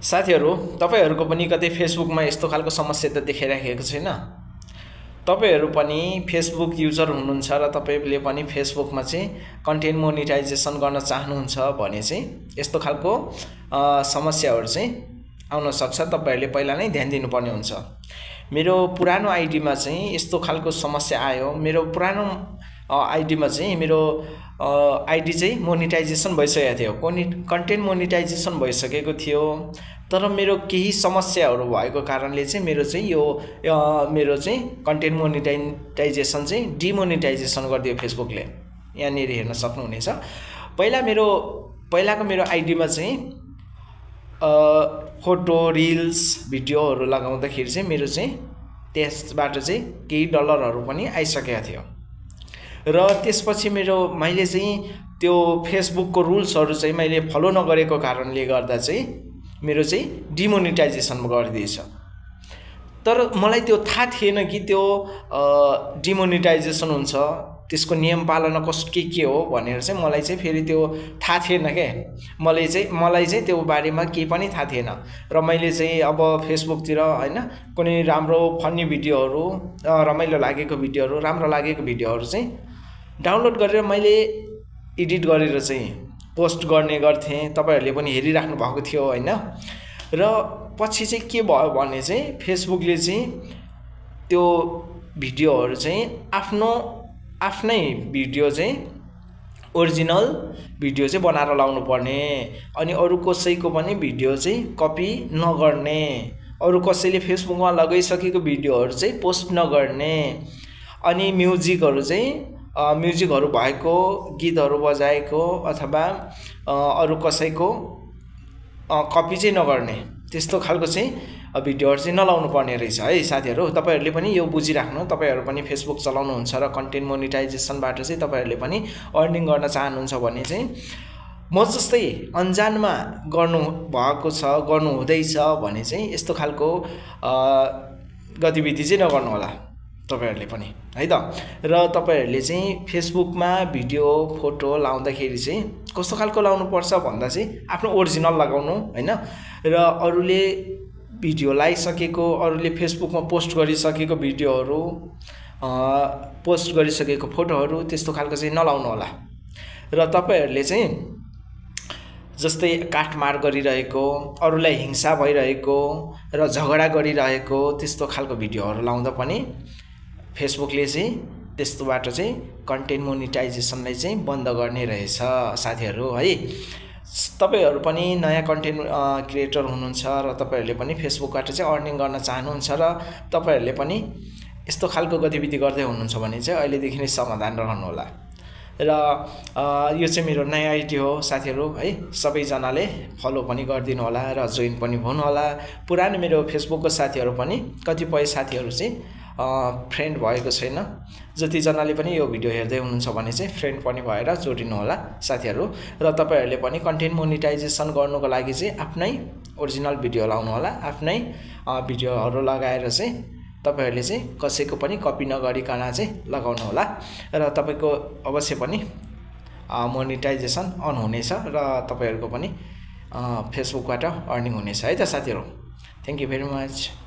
साथीहरु तपाईहरुको पनि कतै फेसबुकमा यस्तो खालको समस्या त देखाइराखेको छैन। तपाईहरु पनि फेसबुक युजर हुनुहुन्छ र तपाईले पनि फेसबुकमा चाहिँ कन्टेन्ट मोनेटाइजेसन गर्न चाहनुहुन्छ भने चाहिँ यस्तो खालको समस्याहरु चाहिँ आउन सक्छ। तपाईहरुले पहिला नै ध्यान दिनुपर्ने हुन्छ। मेरो पुरानो आइडीमा चाहिँ यस्तो खालको समस्या आयो। मेरो पुरानो आइडीमा चाहिँ मेरो आइडी चाहिँ मोनेटाइजेसन भइसकेको थियो, कन्टेन्ट मोनेटाइजेसन भइसकेको थियो। तर मेरो केही समस्याहरु भएको कारणले चाहिँ मेरो चाहिँ कन्टेन्ट मोनेटाइजेसन चाहिँ डिमोनेटाइजेसन गरिदियो फेसबुकले। यहाँनिर हेर्न सक्नुहुनेछ। पहिलाको मेरो आइडीमा चाहिँ फोटो, रिल्स, भिडियोहरु लगाउँदाखेरि चाहिँ मेरो चाहिँ त्यसबाट चाहिँ केही डलरहरु पनि आइसकेको थियो। र त्यसपछि मैले चाहिँ त्यो फेसबुकको रुल्सहरु चाहिँ मैले फलो नगरेको कारणले गर्दा चाहिँ मेरो चाहिँ डिमोनेटाइजेसन गरिदिएछ। तर मलाई त्यो थाहा थिएन कि त्यो डिमोनेटाइजेसन हुन्छ, त्यसको नियम पालना के हो भनेर चाहिँ मलाई चाहिँ फेरि त्यो थाहा थिएन के। मलाई चाहिँ त्यो बारेमा केही पनि थाहा थिएन। र मैले चाहिँ अब फेसबुकतिर हैन कुनै राम्रो फनी भिडियोहरु, रमाइलो लागेको भिडियोहरु, राम्रो लागेको भिडियोहरु चाहिँ डाउनलोड गरेर मैले एडिट गरेर चाहिँ पोस्ट गर्ने गर्थे। तपाईहरुले पनि हेरिराख्नु भएको थियो हैन। र पछि चाहिँ के भयो भने चाहिँ फेसबुकले चाहिँ त्यो भिडियोहरु चाहिँ आफ्नै भिडियो चाहिँ ओरिजिनल भिडियो चाहिँ बनाएर लाउनु पर्ने, अनि अरु कसैको पनि भिडियो चाहिँ कपी नगर्ने, अरु कसैले फेसबुकमा लगाइसकेको भिडियोहरु चाहिँ पोस्ट नगर्ने, अनि म्युजिकहरु भएको, गीतहरु बजाएको अथवा अरु कसैको कपी चाहिँ नगर्ने, त्यस्तो खालको चाहिँ भिडियोहरु चाहिँ नलाउनु पर्ने रहेछ है साथीहरु। तपाईहरुले पनि यो बुझिराख्नु। तपाईहरु पनि फेसबुक चलाउनुहुन्छ र कन्टेन्ट मोनेटाइजेसनबाट चाहिँ तपाईहरुले पनि अर्निङ गर्न चाहनुहुन्छ भने चाहिँ म जस्तै अनजानमा गर्नु हुँदैछ भने चाहिँ यस्तो खालको गतिविधि चाहिँ नगर्नु होला तपाईहरुले पनि है त। र तपाईहरुले चाहिँ फेसबुकमा भिडियो, फोटो लाउँदाखेरि चाहिँ कस्तो खालको लाउनु पर्छ भन्दा चाहिँ आफ्नो ओरिजिनल लगाउनु हैन। र अरूले भिडियो लगाइसकेको, अरूले फेसबुकमा पोस्ट गरिसकेको भिडियोहरु, पोस्ट गरिसकेको फोटोहरु त्यस्तो खालको चाहिँ नलाउनु होला। र तपाईहरुले चाहिँ जस्तै काटमार गरिरहेको, अरूलाई हिंसा भइरहेको र झगडा गरिरहेको त्यस्तो खालको भिडियोहरु लाउँदा पनि फेसबुकले चाहिँ त्यस्तोबाट चाहिँ कन्टेन्ट मोनेटाइजेसनलाई चाहिँ बन्द गर्ने रहेछ साथीहरु है। तपाईहरु पनि नयाँ कन्टेन्ट क्रिएटर हुनुहुन्छ र तपाईहरुले पनि फेसबुकबाट चाहिँ अर्निङ गर्न चाहनुहुन्छ र तपाईहरुले पनि यस्तो खालको गतिविधि गर्दै हुनुहुन्छ भने चाहिँ अहिलेदेखि नै सावधान रहनु होला। र यो चाहिँ मेरो नयाँ आइडी हो साथीहरु है। सबैजनाले फलो पनि गरिदिनु होला र जोइन पनि हुनु होला। पुरानो मेरो फेसबुकको साथीहरु पनि कतिपय साथीहरु चाहिँ फ्रेन्ड भएको छैन। जतिजनाले पनि यो भिडियो हेर्दै हुनुहुन्छ भने चाहिँ फ्रेन्ड पनि भएर जोडिनु होला साथीहरु। र तपाईहरुले पनि कन्टेन्ट मोनेटाइजेसन गर्नुको लागि चाहिँ आफ्नै ओरिजिनल भिडियो लाउनु होला। आफ्नै भिडियोहरु लगाएर चाहिँ तपाईहरुले चाहिँ कसैको पनि कपी नगरिकन चाहिँ लगाउनु होला। र तपाईको अवश्य पनि मोनेटाइजेसन अन हुनेछ र तपाईहरुको पनि फेसबुकबाट अर्निङ हुनेछ है त साथीहरु। Thank you very much.